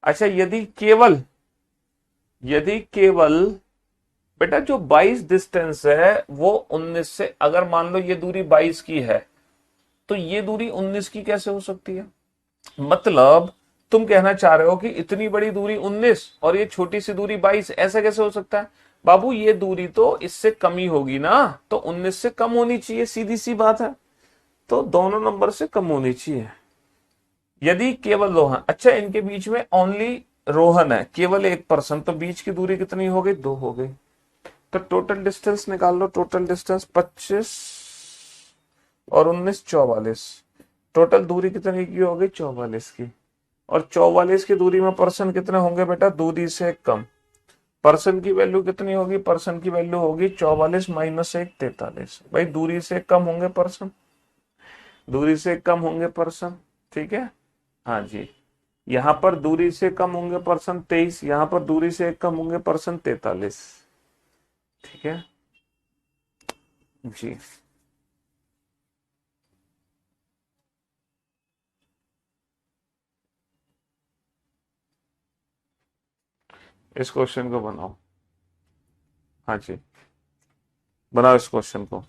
अच्छा, यदि केवल बेटा जो 22 डिस्टेंस है वो 19 से, अगर मान लो ये दूरी 22 की है, तो ये दूरी 19 की कैसे हो सकती है? मतलब तुम कहना चाह रहे हो कि इतनी बड़ी दूरी 19 और ये छोटी सी दूरी 22, ऐसा कैसे हो सकता है? बाबू ये दूरी तो इससे कम ही होगी ना, तो 19 से कम होनी चाहिए, सीधी सी बात है। तो दोनों नंबर से कम होनी चाहिए। यदि केवल रोहन, अच्छा इनके बीच में ओनली रोहन है, केवल एक पर्सन, तो बीच की दूरी कितनी हो गई, 2 हो गई। तो टोटल डिस्टेंस निकाल लो, टोटल डिस्टेंस 25 और 19 44, टोटल दूरी कितनी की हो गई, 44 की। और 44 की दूरी में पर्सन कितने होंगे बेटा, दूरी से कम। पर्सन की वैल्यू कितनी होगी, पर्सन की वैल्यू होगी 44 माइनस 1 43। भाई दूरी से कम होंगे पर्सन, दूरी से कम होंगे पर्सन, ठीक है। हाँ जी, यहां पर दूरी से कम होंगे पर्सन 23, यहां पर दूरी से कम होंगे पर्सन 43, ठीक है जी। इस क्वेश्चन को बनाओ। हाँ जी, बनाओ इस क्वेश्चन को।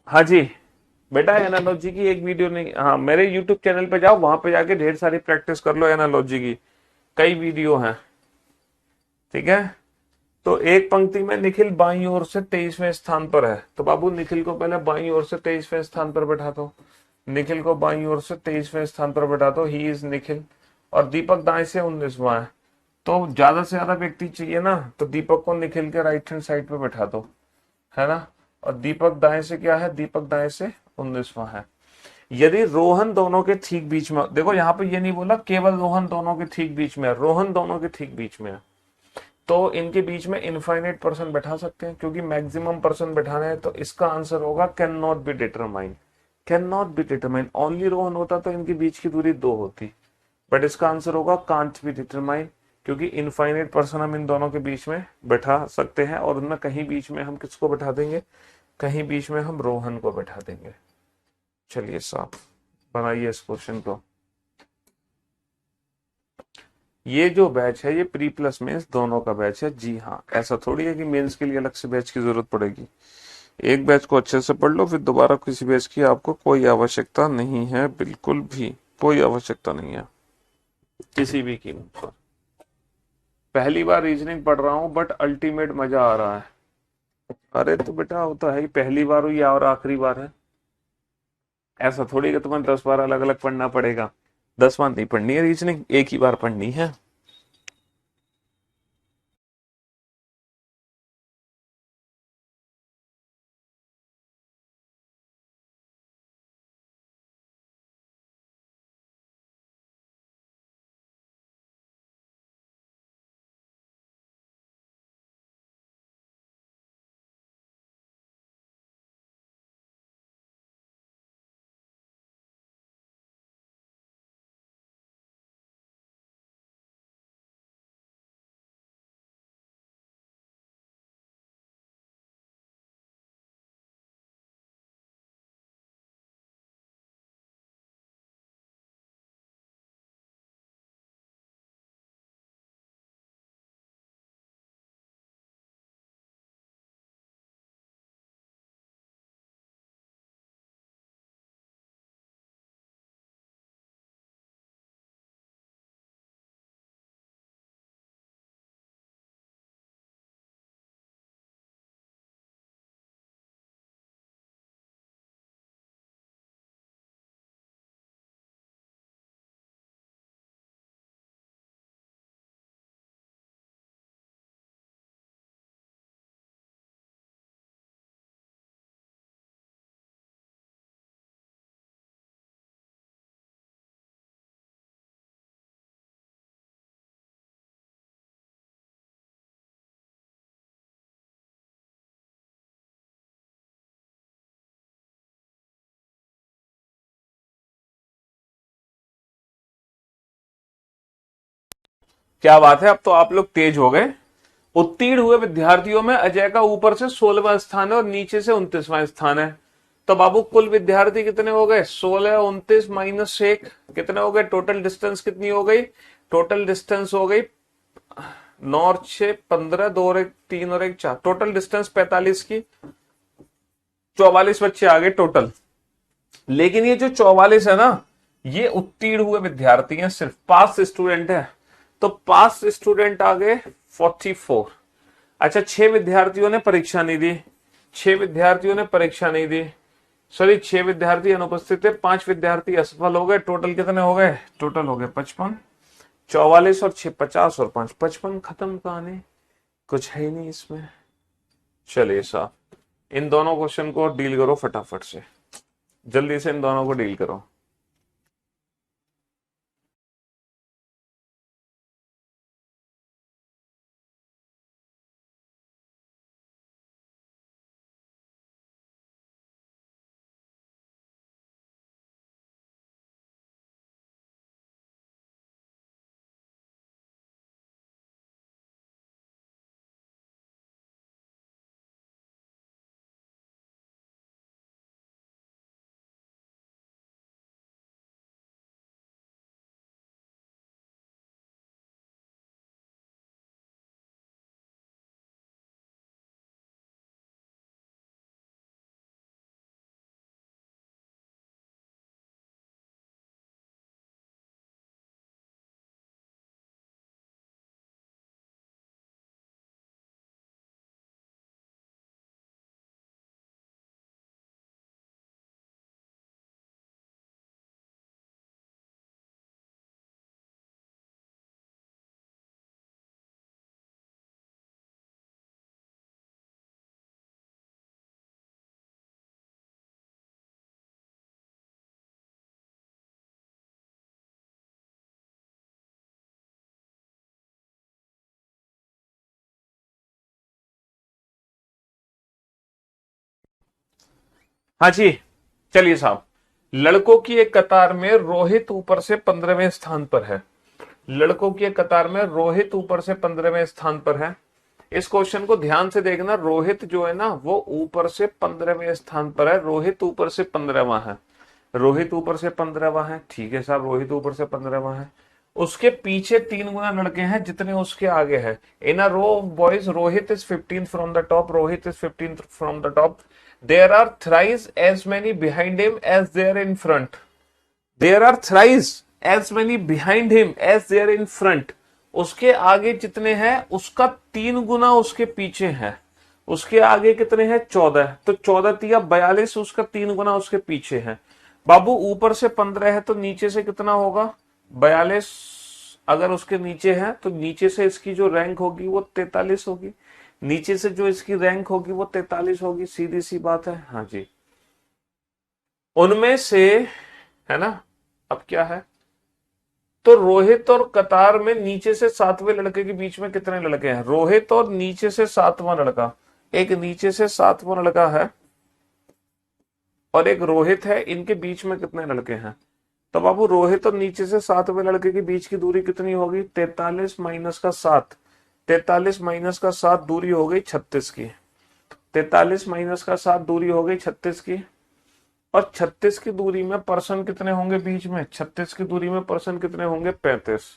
हाँ जी बेटा, एनालॉजी की एक वीडियो नहीं, हाँ मेरे यूट्यूब चैनल पे जाओ, वहां पे जाके ढेर सारी प्रैक्टिस कर लो एनालॉजी की, कई वीडियो हैं, ठीक है। तो एक पंक्ति में निखिल बाईं ओर से 23वें स्थान पर है, तो बाबू निखिल को पहले बाईं ओर से 23वें स्थान पर बैठा दो, निखिल को बाईं ओर से 23वें स्थान पर बैठा दो, ही इज निखिल। और दीपक दाएं से 19वां है, तो ज्यादा से ज्यादा व्यक्ति चाहिए ना, तो दीपक को निखिल के राइट हैंड साइड पे बैठा दो, है ना। और दीपक दाएं से क्या है, दीपक दाएं से 19वां है। यदि रोहन दोनों के ठीक बीच में, देखो यहाँ पे ये नहीं बोला केवल रोहन दोनों के ठीक बीच में है, रोहन दोनों के ठीक बीच में है, तो इनके बीच में इनफाइनाइट पर्सन बैठा सकते हैं, क्योंकि मैक्सिमम पर्सन बैठाना है, तो इसका आंसर होगा can not be determine. Can not be determine, only Rohan होता तो इनके बीच की दूरी 2 होती, बट इसका आंसर होगा कांट बी डिटरमाइन, क्योंकि इनफाइनाइट पर्सन हम इन दोनों के बीच में बैठा सकते हैं, और उनमें कहीं बीच में हम किसको बैठा देंगे, कहीं बीच में हम रोहन को बैठा देंगे। चलिए साहब, बनाइए इस क्वेश्चन को। ये जो बैच है ये प्री प्लस मेंस दोनों का बैच है। जी हाँ, ऐसा थोड़ी है कि मेंस के लिए अलग से बैच की जरूरत पड़ेगी। एक बैच को अच्छे से पढ़ लो, फिर दोबारा किसी बैच की आपको कोई आवश्यकता नहीं है, बिल्कुल भी कोई आवश्यकता नहीं है किसी भी कीमत पर। पहली बार रीजनिंग पढ़ रहा हूं बट अल्टीमेट मजा आ रहा है। अरे तो बेटा होता है, पहली बार हुई और आखिरी बार है, ऐसा थोड़ी कि तुम्हें 10 बार अलग अलग पढ़ना पड़ेगा। 10 बार नहीं पढ़नी है रीजनिंग, एक ही बार पढ़नी है। क्या बात है, अब तो आप लोग तेज हो गए। उत्तीर्ण हुए विद्यार्थियों में अजय का ऊपर से 16वां स्थान है और नीचे से 29वां स्थान है। तो बाबू कुल विद्यार्थी कितने हो गए? 16, 29 माइनस 1 कितने हो गए? टोटल डिस्टेंस कितनी हो गई? टोटल डिस्टेंस हो गई 9 और 6 15, 2 और 1 3 और 1 4, टोटल डिस्टेंस 45 की। 44 बच्चे आ गए टोटल। लेकिन ये जो 44 है ना, ये उत्तीर्ण हुए विद्यार्थी हैं, सिर्फ पास स्टूडेंट है। तो पास स्टूडेंट आ गए 44। अच्छा, 6 विद्यार्थियों ने परीक्षा नहीं दी, 6 विद्यार्थियों ने परीक्षा नहीं दी, सॉरी 6 विद्यार्थी अनुपस्थित थे, 5 विद्यार्थी असफल हो गए। टोटल कितने हो गए? टोटल हो गए 55। 44 और 6 50 और 5 55, खत्म कहानी, कुछ है ही नहीं इसमें। चलिए साहब, इन दोनों क्वेश्चन को डील करो फटाफट से, जल्दी से इन दोनों को डील करो। हाँ जी, चलिए साहब, लड़कों की एक कतार में रोहित ऊपर से 15वें स्थान पर है। लड़कों की एक कतार में रोहित ऊपर से 15वें स्थान पर है। इस क्वेश्चन को ध्यान से देखना, रोहित जो है ना वो ऊपर से 15वें स्थान पर है, रोहित ऊपर से 15वां है। रोहित ऊपर से 15वां है, ठीक है साहब, रोहित ऊपर से 15वां है। उसके पीछे 3 गुना लड़के हैं जितने उसके आगे हैं। In a row of boys Rohit is 15 from the top, Rohit is 15 from the top, there are thrice as many behind him as there in front, there are thrice as many behind him as there in front, उसके आगे जितने हैं उसका 3 गुना उसके पीछे है। उसके आगे कितने हैं 14, तो 14 तिया 42, उसका 3 गुना उसके पीछे है। बाबू ऊपर से 15 है तो नीचे से कितना होगा 42, अगर उसके नीचे है तो नीचे से इसकी जो रैंक होगी वो 43 होगी, नीचे से जो इसकी रैंक होगी वो 43 होगी, सीधी सी बात है। हाँ जी, उनमें से, है ना, अब क्या है, तो रोहित और कतार में नीचे से 7वें लड़के के बीच में कितने लड़के हैं, रोहित और नीचे से 7वां लड़का, एक नीचे से 7वां लड़का है और एक रोहित है, इनके बीच में कितने लड़के हैं। तो बाबू रोहित और नीचे से 7वें लड़के के बीच की दूरी कितनी होगी 43 माइनस का 7, 43 माइनस का 7 दूरी हो गई 36 की, 43 माइनस का 7 दूरी हो गई 36 की, और 36 की दूरी में पर्सन कितने होंगे बीच में, 36 की दूरी में पर्सन कितने होंगे 35,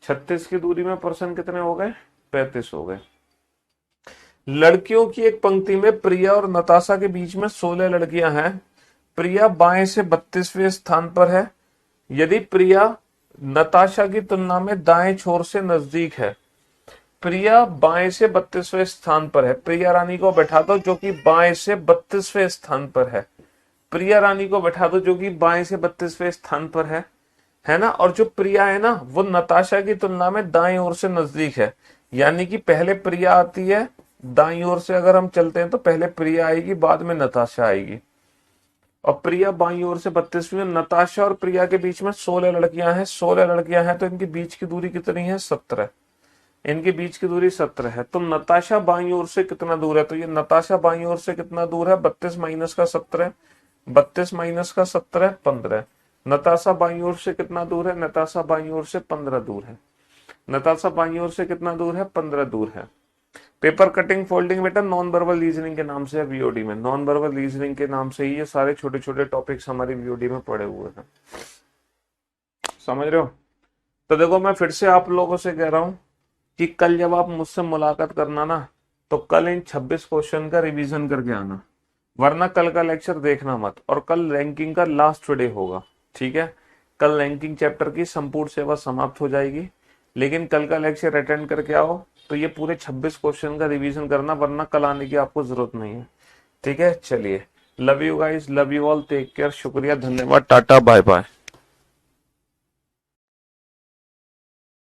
36 की दूरी में पर्सन कितने हो गए 35 हो गए। लड़कियों की एक पंक्ति में प्रिया और नताशा के बीच में 16 लड़कियां हैं, प्रिया बाएं से 32वें स्थान पर है, यदि प्रिया नताशा की तुलना में दाएं छोर से नजदीक है, प्रिया बाएं से 32वें स्थान पर है, प्रिया रानी को बैठा दो जो कि बाएं से 32वें स्थान पर है, प्रिया रानी को बैठा दो जो कि बाएं से 32वें स्थान पर है ना, और जो प्रिया है ना वो नताशा की तुलना में दाएं ओर से नजदीक है, यानी कि पहले प्रिया आती है, दाईं ओर से अगर हम चलते हैं तो पहले प्रिया आएगी बाद में नताशा आएगी, और प्रिया बाईं ओर से 32वीं, नताशा और प्रिया के बीच में 16 लड़कियां हैं, 16 लड़कियां हैं तो इनके बीच की दूरी कितनी है 17, इनके बीच की दूरी 17 है। तो नताशा बाईं ओर से कितना दूर है, तो ये नताशा बाईं ओर से कितना दूर है 32 माइनस का 17, 32 माइनस का 17 15, नताशा बाईं ओर से कितना दूर है, नताशा बाईं ओर से 15 दूर है, नताशा बाईं ओर से कितना दूर है 15 दूर है। पेपर कटिंग फोल्डिंग बेटा नॉन वर्बल रीजनिंग के नाम से है वीओडी में, नॉन वर्बल रीजनिंग के नाम से ही ये सारे छोटे छोटे टॉपिक्स हमारी वीओडी में पड़े हुए हैं, समझ रहे हो। तो देखो मैं फिर से आप लोगों से कह रहा हूं कि कल जब आप मुझसे मुलाकात करना ना तो कल इन 26 क्वेश्चन का रिवीजन करके आना, वरना कल का लेक्चर देखना मत, और कल रैंकिंग का लास्ट डे होगा, ठीक है। कल रैंकिंग चैप्टर की संपूर्ण सेवा समाप्त हो जाएगी, लेकिन कल का लेक्चर अटेंड करके आओ तो ये पूरे 26 क्वेश्चन का रिवीजन करना, वरना कल आने की आपको जरूरत नहीं है, ठीक है। चलिए, love you guys, love you all, take care, शुक्रिया, धन्यवाद, टाटा बाय बाय।